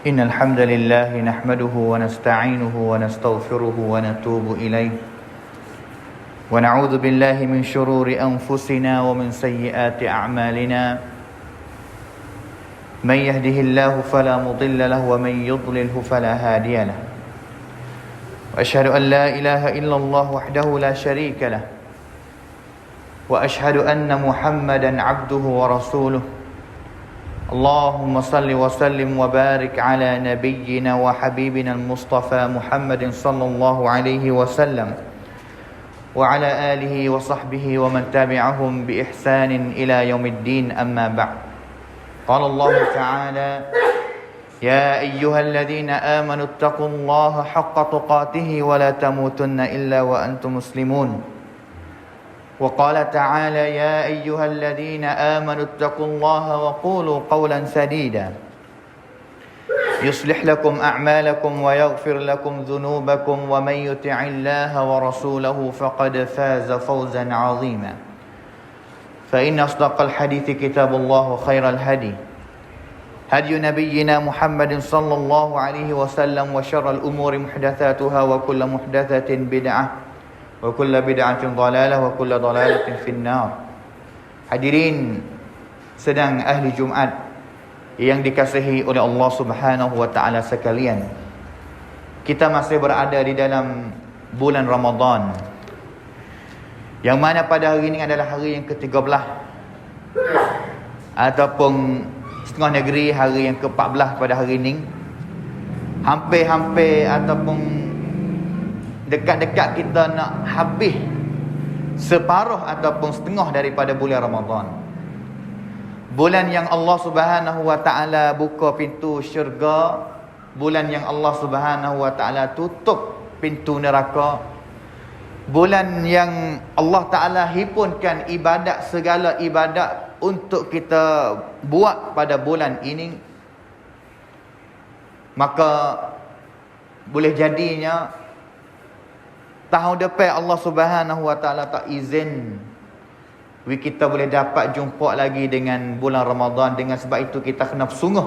إن الحمد لله نحمده ونستعينه ونستغفره ونتوب إليه ونعوذ بالله من شرور أنفسنا ومن سيئات أعمالنا من يهده الله فلا مضل له ومن يضلله فلا هادي له وأشهد أن لا إله إلا الله وحده لا شريك له وأشهد أن محمدا عبده ورسوله اللهم صل وسلم وبارك على نبينا وحبيبنا المصطفى محمد صلى الله عليه وسلم وعلى آله وصحبه ومن تبعهم بإحسان إلى يوم الدين أما بعد قال الله تعالى يا أيها الذين آمنوا اتقوا الله حق تقاته ولا تموتن إلا وأنتم مسلمون وقال تعالى يا أيها الذين آمنوا اتقوا الله وقولوا قولا سديدا يصلح لكم أعمالكم ويغفر لكم ذنوبكم ومن يطع الله ورسوله فقد فاز فوزا عظيما فإن أصدق الحديث كتاب الله خير الهدي هدي نبينا محمد صلى الله عليه وسلم وشر الأمور محدثاتها وكل محدثة بدعة وكل بدعة ضلالة وكل ضلالة في النار. Hadirin sedang ahli Jumaat yang dikasihi oleh Allah Subhanahu wa taala sekalian. Kita masih berada di dalam bulan Ramadan, yang mana pada hari ini adalah hari yang ke-13 ataupun setengah negeri hari yang ke-14 pada hari ini. Hampir-hampir ataupun dekat-dekat kita nak habis separuh ataupun setengah daripada bulan Ramadan. Bulan yang Allah Subhanahu wa taala buka pintu syurga, bulan yang Allah Subhanahu wa taala tutup pintu neraka. Bulan yang Allah taala himpunkan ibadat, segala ibadat untuk kita buat pada bulan ini. Maka boleh jadinya tahun depan Allah Subhanahu wa taala tak izin kita boleh dapat jumpa lagi dengan bulan Ramadan. Dengan sebab itu kita kena bersungguh.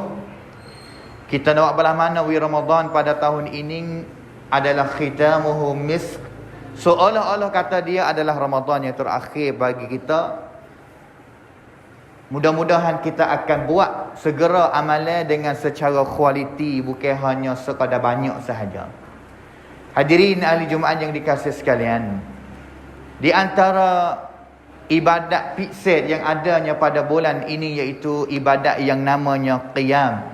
Kita nak buat belah mana Ramadan pada tahun ini adalah khitamuhu misk. Seolah-olah kata dia adalah Ramadan yang terakhir bagi kita. Mudah-mudahan kita akan buat segera amalan dengan secara kualiti, bukan hanya sekadar banyak sahaja. Hadirin ahli Jumaat yang dikasihi sekalian, di antara ibadat fiksir yang adanya pada bulan ini iaitu ibadat yang namanya qiyam.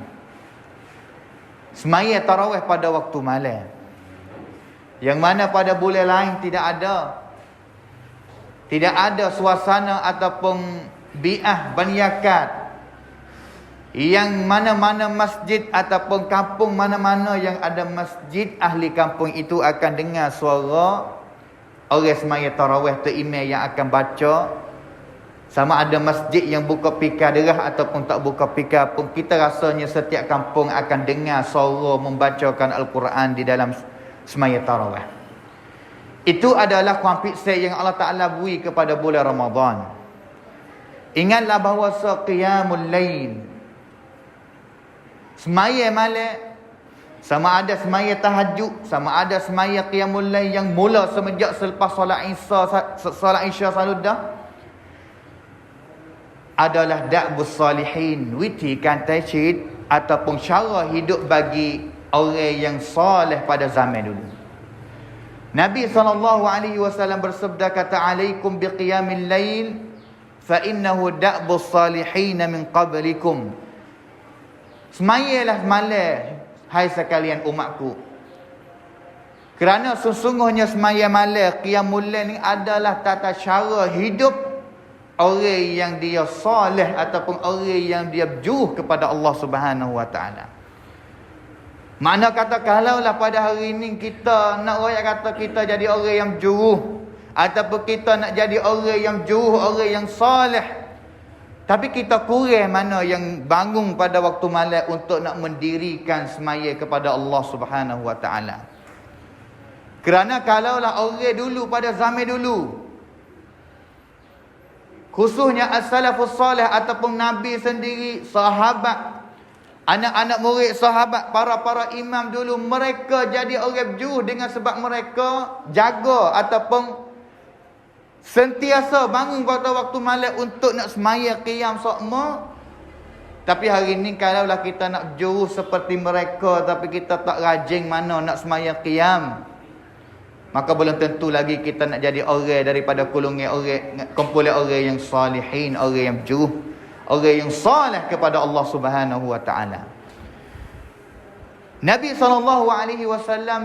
Semaya tarawih pada waktu malam, yang mana pada bulan lain tidak ada suasana ataupun bi'ah banyakat, yang mana-mana masjid ataupun kampung mana-mana yang ada masjid, ahli kampung itu akan dengar suara orang semaya tarawih tu imam yang akan baca. Sama ada masjid yang buka pikar derah ataupun tak buka pikar pun, kita rasanya setiap kampung akan dengar suara membacakan Al-Quran di dalam semaya tarawih. Itu adalah kuantitas yang Allah Ta'ala beri kepada bulan Ramadan. Ingatlah bahawa qiyamul lail, semaya malam, sama ada semaya tahajud, sama ada semaya qiyamul lail yang mula semenjak selepas solat Isya saludah, adalah da'bus salihin, witikan tajid ataupun cara hidup bagi orang yang soleh pada zaman dulu. Nabi SAW bersabda, kata, alaikum biqiyamil lail fa innahu da'bus salihin min qablikum. Semayalah malam, hai sekalian umatku, kerana sesungguhnya semaya malam qiyamul lail ni adalah tata cara hidup orang yang dia soleh ataupun orang yang dia berjuh kepada Allah Subhanahu wa taala. Makna kata kalaulah pada hari ini kita nak royak kata kita jadi orang yang berjuh ataupun kita nak jadi orang yang berjuh, orang yang soleh, tapi kita kurang mana yang bangun pada waktu malam untuk nak mendirikan semaya kepada Allah Subhanahu wa taala. Kerana kalaulah orang dulu pada zaman dulu, khususnya as-salafus salih ataupun Nabi sendiri, sahabat, Anak-anak murid sahabat, para imam dulu, mereka jadi orang berjuh dengan sebab mereka jaga ataupun sentiasa bangun pada waktu malam untuk nak semaya qiyam sokma. Tapi hari ni kalaulah kita nak berjuh seperti mereka tapi kita tak rajin mana nak semaya qiyam, maka belum tentu lagi kita nak jadi orang daripada kumpulan orang yang salihin, orang yang berjuh, orang yang salih kepada Allah Subhanahu wa taala. Nabi SAW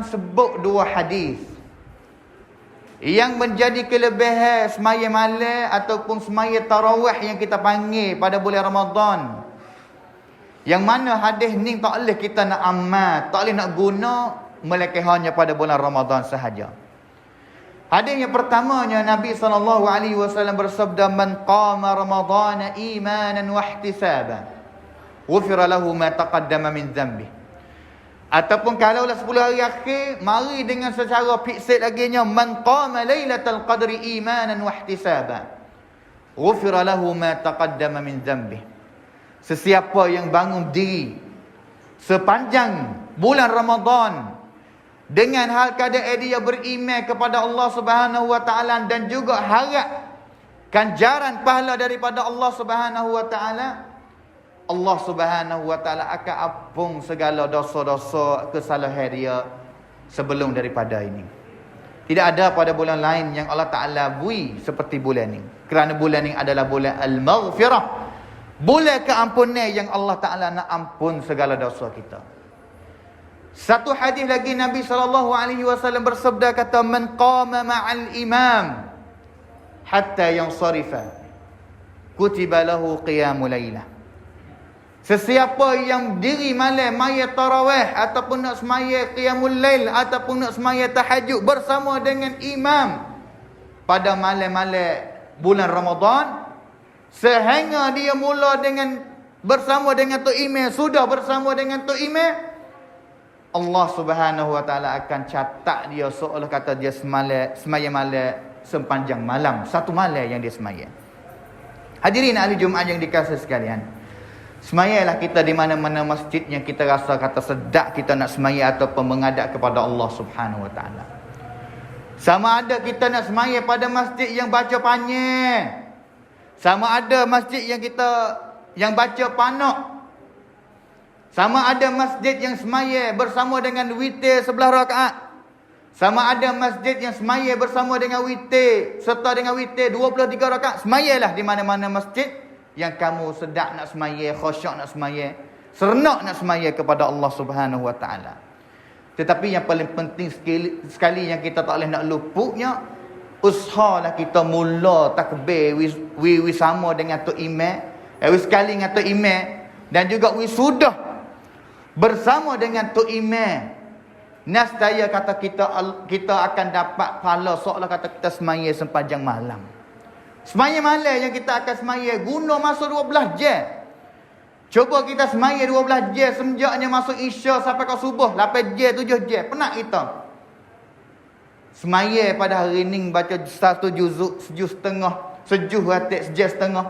sebut dua hadis yang menjadi kelebihan semaya malam ataupun semaya tarawih yang kita panggil pada bulan Ramadan. Yang mana hadis ni tak boleh kita nak amal, tak boleh nak guna melainkan hanya pada bulan Ramadan sahaja. Hadis yang pertamanya, Nabi SAW bersabda, "Man qama Ramadana imanan wa ihtisaban, ghufira lahu ma taqaddama min dhanbi." Ataupun kalaulah 10 hari akhir, mari dengan secara fiksir laginya, "Man qama lailatal qadri imanan wa ihtisaban, ghufira lahu ma taqaddama min dhanbi." Sesiapa yang bangun diri sepanjang bulan Ramadan dengan hal keadaan dia beriman kepada Allah Subhanahu wa taala dan juga harap ganjaran pahala daripada Allah Subhanahu wa taala, Allah Subhanahu wa taala akan ampun segala dosa-dosa kesalahan dia sebelum daripada ini. Tidak ada pada bulan lain yang Allah Taala bui seperti bulan ini. Kerana bulan ini adalah bulan al-maghfirah, bulan keampunan yang Allah Taala nak ampun segala dosa kita. Satu hadis lagi Nabi SAW bersabda, kata, "Man qama ma'al imam hatta yansarifa, kutiba lahu qiyamul lailah." Sesiapa yang diri malam maya tarawih ataupun nak semaya qiyamul lail ataupun nak semaya tahajud bersama dengan imam pada malam-malam bulan Ramadan, sehingga dia mula dengan bersama dengan Tok Imam, sudah bersama dengan Tok Imam, Allah Subhanahu wa taala akan catat dia seolah kata dia semaya malam sepanjang malam, satu malam yang dia semaya. Hadirin ahli Jumaat yang dikasihi sekalian, semayalah kita di mana-mana masjid yang kita rasa kata sedap kita nak semaya ataupun menghadap kepada Allah Subhanahu wa taala. Sama ada kita nak semaya pada masjid yang baca panjang, sama ada masjid yang baca panak, sama ada masjid yang semaya bersama dengan witir 11 rakaat, sama ada masjid yang semaya bersama dengan witir serta dengan witir 23 rakaat. Semayalah di mana-mana masjid yang kamu sedap nak semaya, khusyuk nak semaya, serenak nak semaya kepada Allah Subhanahu wa taala. Tetapi yang paling penting sekali yang kita tak boleh nak luputnya, usahalah kita mula takbir wi sama dengan Tok Imam, wi sekali dengan Tok Imam, dan juga wi sudah bersama dengan Tok Imam. Nescaya kata kita akan dapat pahala seolah kata kita semaya sepanjang malam. Semaya malam yang kita akan semaya guna masa 12 jam. Cuba kita semaya 12 jam semenjaknya masuk Isya sampai ke subuh, 8 jam, 7 jam. Penat kita. Semaya pada hari ni baca satu juzuk, sejuh ratik, sejam setengah.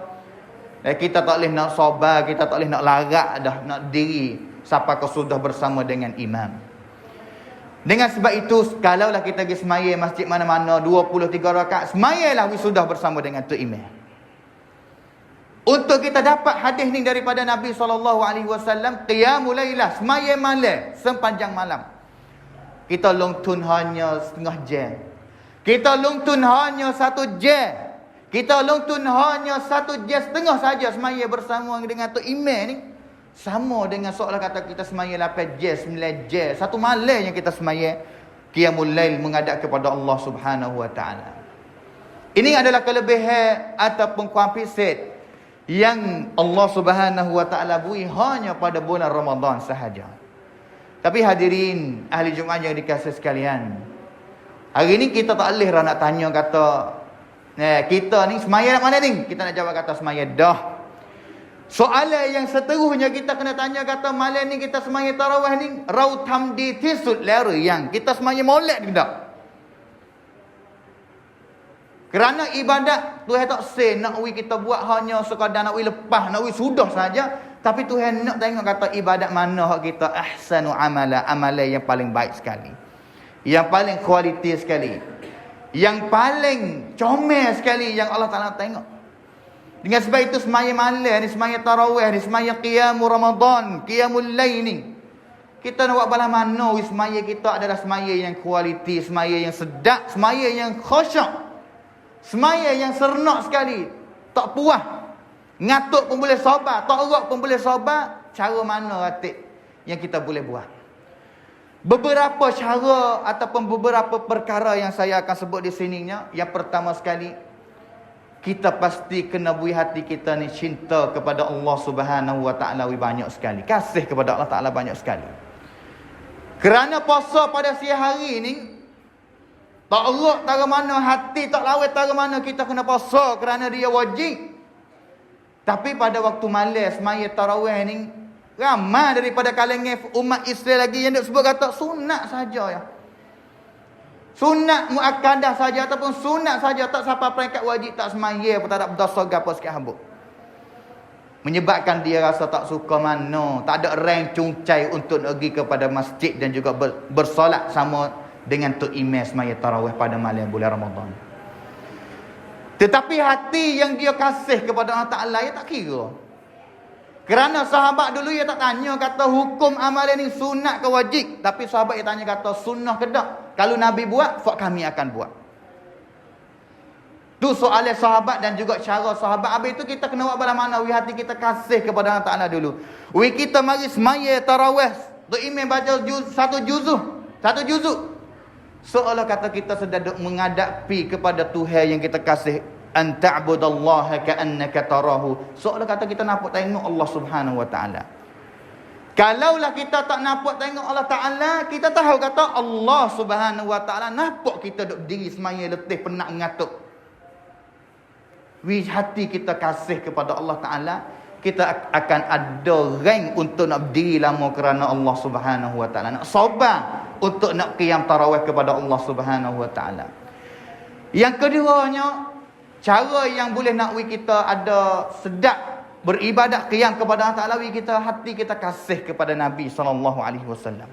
Dan kita tak boleh nak sabar, kita tak boleh nak larat dah, nak diri sampai ke sudah bersama dengan imam. Dengan sebab itu, kalaulah kita pergi semaya masjid mana-mana 23 rakaat, semayalah sudah bersama dengan Tok Imam. Untuk kita dapat hadis ni daripada Nabi SAW, qiyamul lailah, semaya malam sepanjang malam. Kita longtun hanya setengah jam, kita longtun hanya 1 jam, kita longtun hanya 1 jam setengah saja semaya bersama dengan Tok Imam ni. Sama dengan seolah kata kita semaya 8 jam, 9 jam, satu malam yang kita semaya qiyamul lail menghadap kepada Allah Subhanahu wa taala. Ini adalah kelebihan ataupun kualitas yang Allah Subhanahu wa taala beri hanya pada bulan Ramadan sahaja. Tapi hadirin ahli Jumaat yang dikasihi sekalian, hari ni kita tak boleh nak tanya kata kita ni semaya nak mana ni? Kita nak jawab kata semaya dah. Soalan yang seterusnya kita kena tanya kata malam ni kita semaya tarawih ni rautam di tisut lera yang kita semaya molek tidak? Kerana ibadat Tuhan tak say nak kita buat hanya sekadar nak lepas, nak sudah saja. Tapi Tuhan nak tengok kata ibadat mana hak kita ahsanu amala, amalan yang paling baik sekali. Yang paling kualiti sekali. Yang paling comel sekali yang Allah Ta'ala tengok. Dengan sebab itu semaya malam ni, semaya tarawih ni, semaya qiyamul Ramadan, qiyamul lail ni, kita nak buat bala mana semaya kita adalah semaya yang kualiti, semaya yang sedap, semaya yang khusyuk, semaya yang serenak sekali. Tak puas, ngatuk pun boleh sabar, tak erat pun boleh sabar. Cara mana atik yang kita boleh buat? Beberapa cara ataupun beberapa perkara yang saya akan sebut di sininya. Yang pertama sekali, kita pasti kena buih hati kita ni cinta kepada Allah Subhanahu Wa Taala banyak sekali. Kasih kepada Allah Taala banyak sekali. Kerana puasa pada siang hari ni, tak erat tara mana hati, tak lawet tara mana kita kena puasa kerana dia wajib. Tapi pada waktu malam semaya tarawih ni, ramai daripada kalangan umat Islam lagi yang duk sebut kata sunat saja ya. Sunat muakkadah saja ataupun sunat saja, tak sampai peringkat wajib, tak semaya pun tak ada berdosa gapo sikit habuk. Menyebabkan dia rasa tak suka mana, tak ada rank cungcai untuk pergi kepada masjid dan juga bersolat sama dengan Tok Imam semaya tarawih pada malam bulan Ramadan. Tetapi hati yang dia kasih kepada Allah Ta'ala, dia tak kira. Kerana sahabat dulu dia tak tanya kata hukum amalan ni sunat ke wajib. Tapi sahabat dia tanya kata sunnah ke tak. Kalau Nabi buat, fak kami akan buat. Tu soalan sahabat dan juga cara sahabat. Habis itu kita kena buat bala mana hati kita kasih kepada Allah Ta'ala dulu. Kita mari semaya tarawih, Tok Imam baca satu juzuk. Seolah kata kita sedang menghadapi kepada Tuhan yang kita kasih. An ta'budallaha ka'annaka tarahu. Seolah kata kita nampak tengok Allah Subhanahu Wa Ta'ala. Kalaulah kita tak nampak tengok Allah Ta'ala, kita tahu kata Allah Subhanahu Wa Ta'ala nampak kita duduk diri semaya letih penat mengatuk. Hati kita kasih kepada Allah Ta'ala, kita akan ada rank untuk nak berdiri lama kerana Allah Subhanahu Wa Ta'ala. Nak sabar untuk nak qiyam tarawih kepada Allah Subhanahu Wa Ta'ala. Yang keduanya, cara yang boleh nak kita ada sedap beribadat qiyam kepada Allah Ta'ala, kita hati kita kasih kepada Nabi SAW.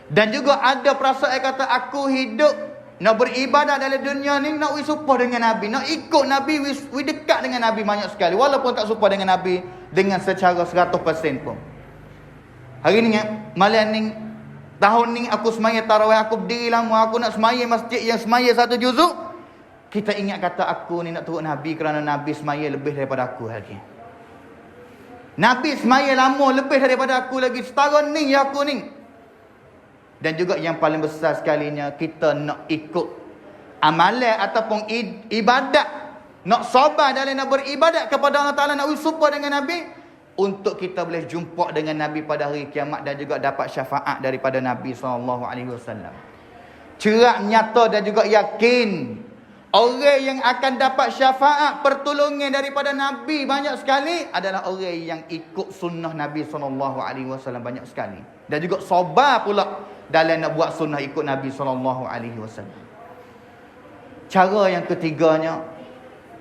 Dan juga ada perasaan kata aku hidup nak beribadat dalam dunia ni, nak serupa dengan Nabi, nak ikut Nabi, dekat dengan Nabi banyak sekali. Walaupun tak serupa dengan Nabi dengan secara 100% pun. Hari ni, malam ni, tahun ni aku semaya tarawih, aku berdiri lama, aku nak semaya masjid yang semaya satu juzuk. Kita ingat kata aku ni nak turut Nabi kerana Nabi semaya lebih daripada aku lagi. Nabi semaya lama lebih daripada aku lagi. Setahun ni aku ni. Dan juga yang paling besar sekalinya, kita nak ikut amalan ataupun ibadat, nak sabar dalam nak beribadat kepada Allah Ta'ala, nak serupa dengan Nabi, untuk kita boleh jumpa dengan Nabi pada hari kiamat dan juga dapat syafaat daripada Nabi SAW. Cerak, nyata dan juga yakin, orang yang akan dapat syafaat pertolongan daripada Nabi banyak sekali adalah orang yang ikut sunnah Nabi SAW banyak sekali. Dan juga sabar pula dalam nak buat sunnah ikut Nabi SAW. Cara yang ketiganya,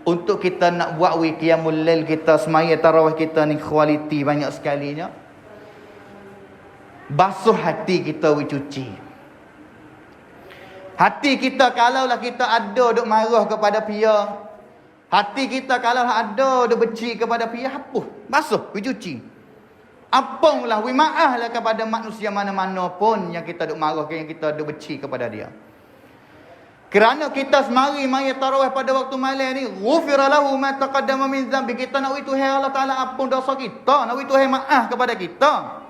untuk kita nak buat qiyamul lail kita, semaya tarawih kita ni kualiti banyak sekalinya, basuh hati kita, cuci. Hati kita kalaulah kita ada duk marah kepada pia, hati kita kalaulah ada duk benci kepada pia, hapus, basuh, cuci. Apunglah, maaflah kepada manusia mana-mana pun yang kita duk marah, yang kita duk benci kepada dia. Kerana kita semari maya tarawih pada waktu malam ni, ghufira lahu ma taqaddama min dzambi, kita nak Tuhan Allah Taala ampun dosa kita, nak Tuhan maaf kepada kita.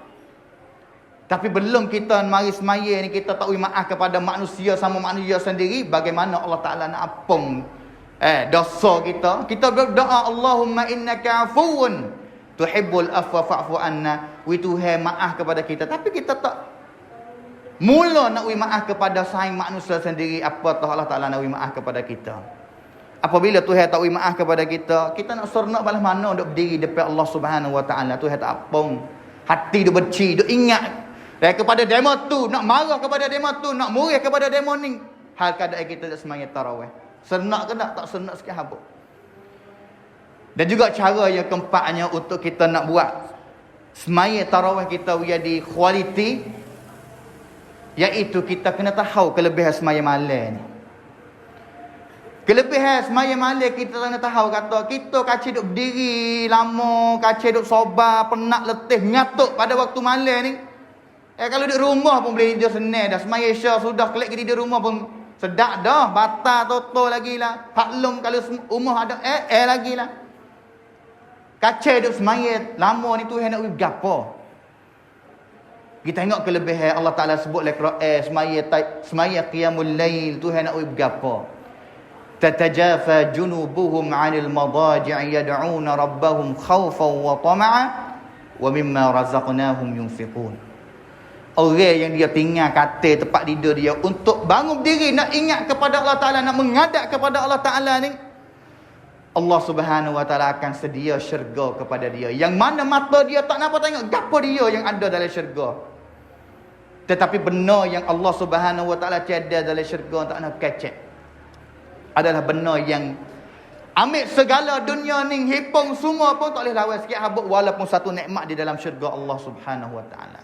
Tapi belum kita mari semaya ni kita tak maaf kepada manusia sama manusia sendiri, bagaimana Allah Taala nak ampun dosa kita? Kita berdoa, Allahumma innaka afuwun tuhibbul afwa fa'fu anna. Tuhan maaf kepada kita, tapi kita tak mula nak maaf kepada saing manusia sendiri, apatah Allah Ta'ala nak maaf kepada kita. Apabila Tuhan tak maaf kepada kita, kita nak seronok balas mana untuk berdiri depan Allah Subhanahu Wa Ta'ala. Tuhan tak apung, hati dia benci, dia ingat kepada demo tu, nak marah kepada demo tu, nak murih kepada demo ni. Hal keadaan kita tak semaya tarawih, seronok ke tak seronok sikit habuk. Dan juga cara yang keempatnya untuk kita nak buat semaya tarawih kita jadi kualiti, iaitu kita kena tahu kelebihan semaya malam ni. Kelebihan semaya malam kita kena tahu, kata kita kacau duduk berdiri lama, kacau duduk sobar, penat, letih, nyatuk pada waktu malam ni. Kalau duduk rumah pun boleh tidur senang dah. Semaya Isya sudah kelik ke tidur rumah pun sedap dah. Batal toto lagi lah. Paklum kalau rumah ada lagi lah. Kacau duduk semaya lama ni Tuhan nak beri gapo. Kita tengok kelebihan Allah Ta'ala sebut dalam Quran, semaya qiyamul lail, Tuhan nak beri gapo. Tatajafa junubuhum 'anil madaji' yad'una rabbahum khawfan wa tama'a wa mimma razaqnahum yunfiqun. Orang yang dia tinggal katil tempat tidur dia untuk bangun berdiri nak ingat kepada Allah Ta'ala, nak menghadap kepada Allah Ta'ala ni, Allah Subhanahu Wa Ta'ala akan sedia syurga kepada dia, yang mana mata dia tak nampak tengok gapo dia yang ada dalam syurga. Tetapi benar yang Allah Subhanahu Wa Ta'ala tiada dalam syurga tak nak kecek adalah benar yang ambil segala dunia ni, hipung semua pun tak boleh lawan sikit habuk walaupun satu nikmat di dalam syurga Allah Subhanahu Wa Ta'ala.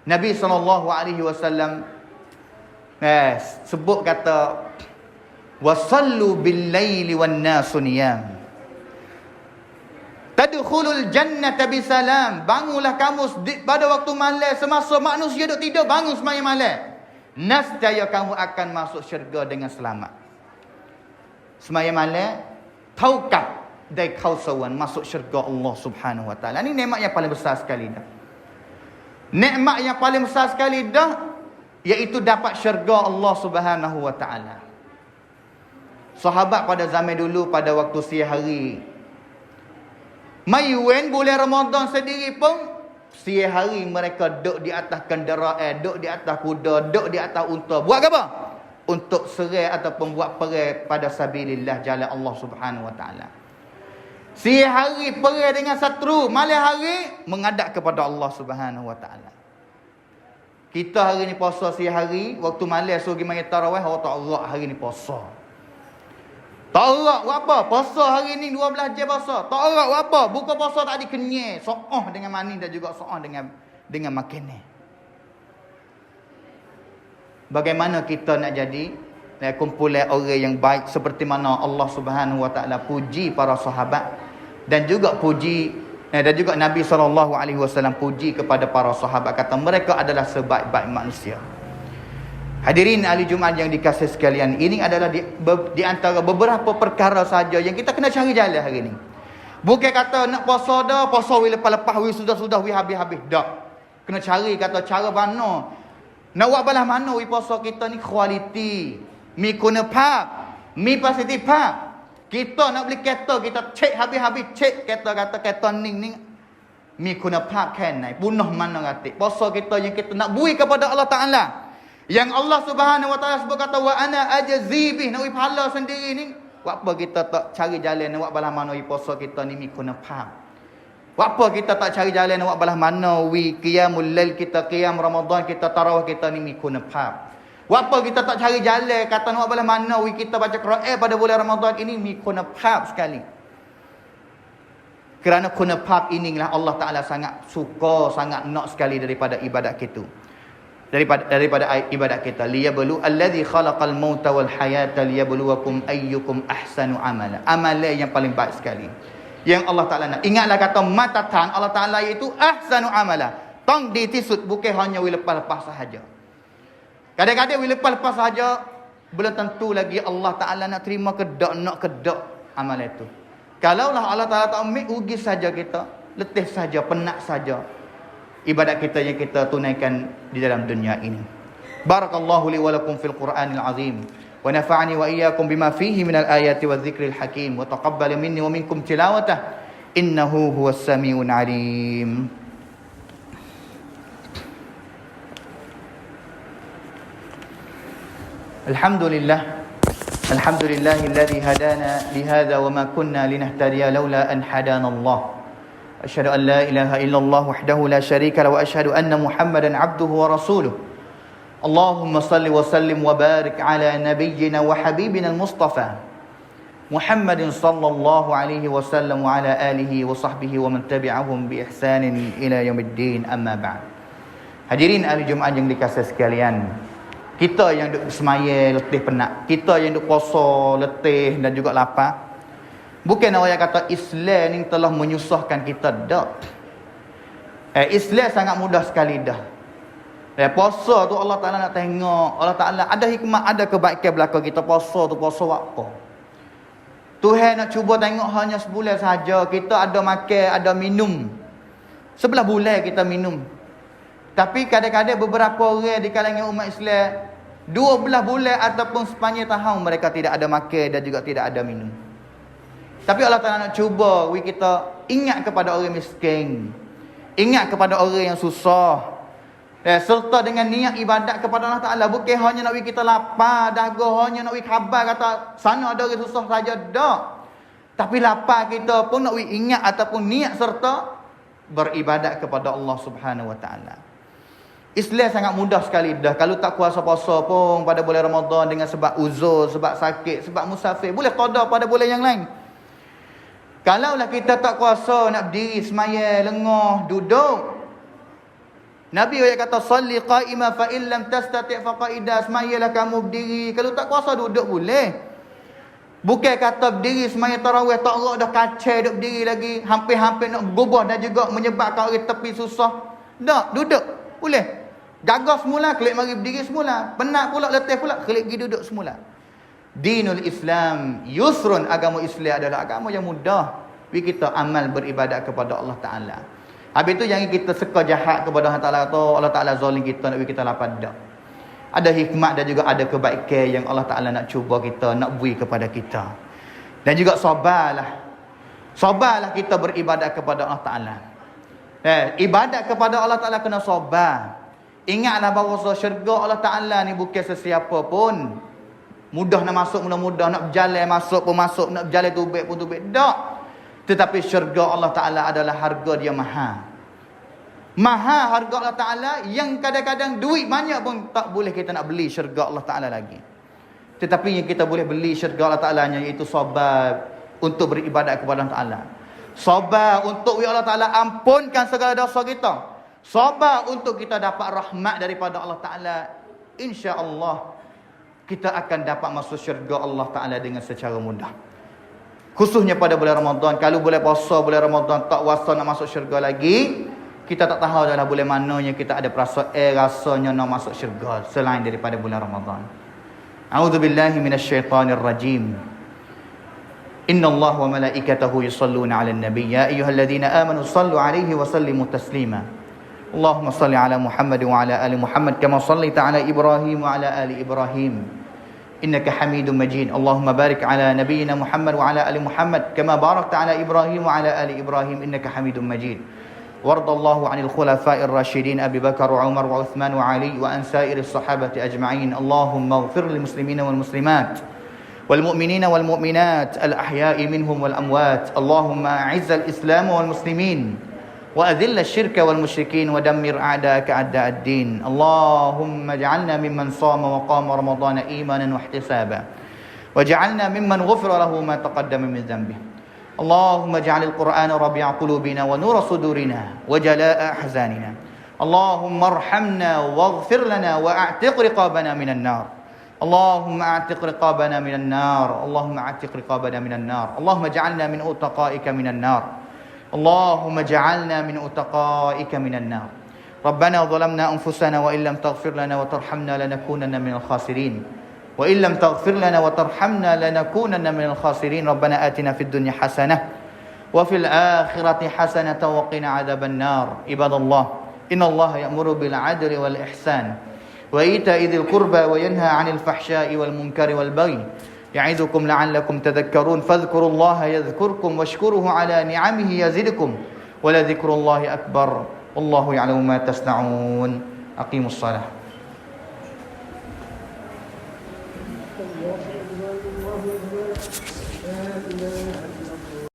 Nabi SAW sebut kata, wasallu bil laili wan nasu niyam tadkhulul jannata bisalam. Bangunlah kamu pada waktu malam semasa manusia duk tidur, bangun semaya malam, nescaya kamu akan masuk syurga dengan selamat. Semaya malam taukat dari kausawan masuk syurga Allah Subhanahu Wa Ta'ala. Ini nikmat yang paling besar sekali dah. Nikmat yang paling besar sekali dah, iaitu dapat syurga Allah Subhanahu Wa Ta'ala. Sahabat pada zaman dulu, pada waktu siang hari, mayuan bulan Ramadan sendiri pun, siang hari mereka duduk di atas kenderaan, duduk di atas kuda, duduk di atas unta. Buat apa? Untuk serai ataupun buat perang pada sabilillah, jalan Allah Subhanahu Wa Ta'ala. Siang hari perang dengan satru, malam hari menghadap kepada Allah Subhanahu Wa Ta'ala. Kita hari ni puasa siang hari, waktu malam suruh pergi main tarawih, Allah tak erak hari ni puasa. Tak erak buat apa? Puasa hari ni 12 jam puasa. Tak erak buat apa? Buka puasa tak ada kenyai, so'oh dengan mani dan juga so'oh dengan makanan. Bagaimana kita nak jadi kumpulan orang yang baik seperti mana Allah Subhanahu Wa Ta'ala puji para sahabat dan juga Nabi SAW puji kepada para sahabat, kata mereka adalah sebaik-baik manusia. Hadirin ahli Jumaat yang dikasihi sekalian, ini adalah di antara beberapa perkara saja yang kita kena cari jalan hari ini. Bukan kata nak puasa dah, puasa lepas-lepas sudah habis-habis dah. Kena cari kata cara mana nak buat balas mana puasa kita ni kualiti, mi kuna pap, mi positif pap. Kita nak beli kereta, kita cek habis-habis, cek kereta ning mi kuna pap kan naik bunuh mana ratik. Puasa kita yang kita nak bui kepada Allah Ta'ala, yang Allah Subhanahu Wa Ta'ala sebut kata wa ana ajzi bih, nak pahala sendiri ni. Buat apa kita tak cari jalan nak buat balas mana puasa kita ni mi kuna pap? Buat apa kita tak cari jalan nak buat balas mana qiyamul lail kita, qiyam Ramadan kita, tarawih kita ni mi kuna pap? Buat apa kita tak cari jalan kata nak buat balas mana kita baca Quran pada bulan Ramadan ini mi kuna pap sekali? Kerana kuna pap inilah Allah Ta'ala sangat suka, sangat nak sekali daripada ibadat kita. Daripada ibadat kita. Liyablu alladhi khalaqal mauta wal hayata liyabluwakum ayyukum ahsanu amala. Amalan yang paling baik sekali yang Allah Ta'ala nak. Ingatlah kata matatan Allah Ta'ala itu ahsanu amala. Tong ditisut bukan hanya lepas-lepas sahaja. Kadang-kadang lepas-lepas sahaja belum tentu lagi Allah Ta'ala nak terima kedak, nak kedak amalan itu. Kalaulah Allah Ta'ala tak ambil, rugi saja kita, letih saja, penat saja ibadat kita yang kita tunaikan di dalam dunia ini. Barakallahu li wa lakum fil Qur'anil azim, wa nafa'ani wa iyyakum bima fihi minal ayati wadh-dhikril hakim, wa taqabbal minni wa minkum tilawatah innahu huwas samiun alim. Alhamdulillahilladzi hadana lihadza wa ma kunna linahtadiya laula an hadana Allah. Asyhadu an la ilaha illallah wahdahu la syarika lahu wa asyhadu anna Muhammadan abduhu wa rasuluh. Allahumma salli wa sallim wa barik ala nabiyyina wa habibina al-Mustafa Muhammadin sallallahu alaihi wasallam wa ala alihi wa sahbihi wa man tabi'ahum bi ihsanin ila yaumiddin, amma ba'd. Hadirin ahli Jumaat yang dikasihi sekalian, kita yang duk semaya letih penat, kita yang duk puasa letih dan juga lapar, bukan orang yang kata Islam ni telah menyusahkan kita, dak. Islam sangat mudah sekali dah. Puasa tu Allah Ta'ala nak tengok, Allah Ta'ala ada hikmah, ada kebaikan belakang kita. Puasa tu puasa apa? Tuhan nak cuba tengok hanya sebulan saja. Kita ada makan, ada minum. 11 bulan kita minum. Tapi kadang-kadang beberapa orang di kalangan umat Islam 12 bulan ataupun sepanjang tahun mereka tidak ada makan dan juga tidak ada minum. Tapi Allah Ta'ala nak cuba kita ingat kepada orang miskin, ingat kepada orang yang susah, serta dengan niat ibadat kepada Allah Ta'ala. Bukan hanya nak kita lapar dahaga, hanya nak khabar kata sana ada orang susah saja, tak. Tapi lapar kita pun nak ingat ataupun niat serta beribadat kepada Allah Subhanahu Wa Ta'ala. Islam sangat mudah sekali dah. Kalau tak kuasa puasa pun pada bulan Ramadan dengan sebab uzur, sebab sakit, sebab musafir, boleh qada pada bulan yang lain. Kalaulah kita tak kuasa nak berdiri semaya, lengah, duduk, Nabi kata salli qa'ima fa in lam tastati' fa qa'ida, semayalah kamu berdiri. Kalau tak kuasa duduk boleh. Bukan kata berdiri semaya tarawih tak rak dah kacau duduk berdiri lagi, hampir-hampir nak gubah dan juga menyebabkan orang tepi susah. Tak, duduk boleh. Gagah semula, klik mari berdiri semula. Penat pula, letih pula, klik pergi duduk semula. Dinul Islam yusrun, agama Islam adalah agama yang mudah. Kita amal beribadat kepada Allah Ta'ala. Habis tu jangan kita seka jahat kepada Allah Ta'ala, atau Allah Ta'ala zalim kita, nak kita lapar, tak. Ada hikmat dan juga ada kebaikan yang Allah Ta'ala nak cuba kita, nak beri kepada kita. Dan juga sabarlah. Sabarlah kita beribadat kepada Allah Ta'ala. Ibadat kepada Allah Ta'ala kena sabar. Ingatlah bahawa syurga Allah Ta'ala ni bukan sesiapa pun. Mudah nak masuk, mudah-mudah nak berjalan masuk pun masuk, nak berjalan tubik pun tubik, tak. Tetapi syurga Allah Ta'ala adalah harga dia mahal. Mahal harga Allah Ta'ala, yang kadang-kadang duit banyak pun tak boleh kita nak beli syurga Allah Ta'ala lagi. Tetapi yang kita boleh beli syurga Allah Ta'ala iaitu sabar untuk beribadat kepada Allah Ta'ala. Sabar untuk Allah Ta'ala ampunkan segala dosa kita. Sabar untuk kita dapat rahmat daripada Allah Ta'ala. InsyaAllah kita akan dapat masuk syurga Allah Ta'ala dengan secara mudah. Khususnya pada bulan Ramadan. Kalau boleh puasa bulan Ramadan tak wasa nak masuk syurga lagi, kita tak tahu adalah bulan mananya kita ada perasaan rasanya nak masuk syurga selain daripada bulan Ramadan. A'udzubillahi minasyaitanir rajim. Innallaha wa malaikatahu yusalluna 'alan nabiy ya ayyuhalladzina amanu sallu 'alaihi wa sallimu taslima. Allahumma salli 'ala Muhammad wa 'ala ali Muhammad kama shallaita 'ala Ibrahim wa 'ala ali Ibrahim إنك حميد مجيد. اللهم بارك على نبينا محمد وعلى آل محمد كما باركت على إبراهيم وعلى آل إبراهيم إنك حميد مجيد. وارض الله عن الخلفاء الراشدين أبي بكر وعمر وعثمان وعلي وعن سائر الصحابة أجمعين. اللهم اغفر للمسلمين والمسلمات والمؤمنين والمؤمنات الأحياء منهم والأموات. اللهم أعز الإسلام والمسلمين وأذل الشرك والمشركين ودمر أعداءك أعداء الدين. اللهم اجعلنا ممن صام وقام رمضان إيمانا واحتسابا وجعلنا ممن غفر له ما تقدم من ذنبه. اللهم اجعل القرآن ربيع قلوبنا ونور صدورنا وجلاء أحزاننا. اللهم ارحمنا واغفر لنا وأعتق رقابنا من النار. اللهم أعتق رقابنا من النار. اللهم أعتق رقابنا من النار. اللهم اجعلنا من أتقائك من النار. اللهم اجعلنا من أتقائك من النار. ربنا ظلمنا أنفسنا وإن لم تغفر لنا وترحمنا لنكونن من الخاسرين. وإن لم تغفر لنا وترحمنا لنكونن من الخاسرين. ربنا آتنا في الدنيا حسنة وفي الآخرة حسنة وقنا عذاب النار. عباد الله إن الله يأمر بالعدل والإحسان وإيتاء ذي القربى وينهى عن الفحشاء والمنكر والبغي يعظكم لعلكم تذكرون. فاذكروا الله يذكركم واشكروه على نعمه يزدكم ولذكر الله أكبر والله يعلم ما تصنعون. أقيموا الصلاة.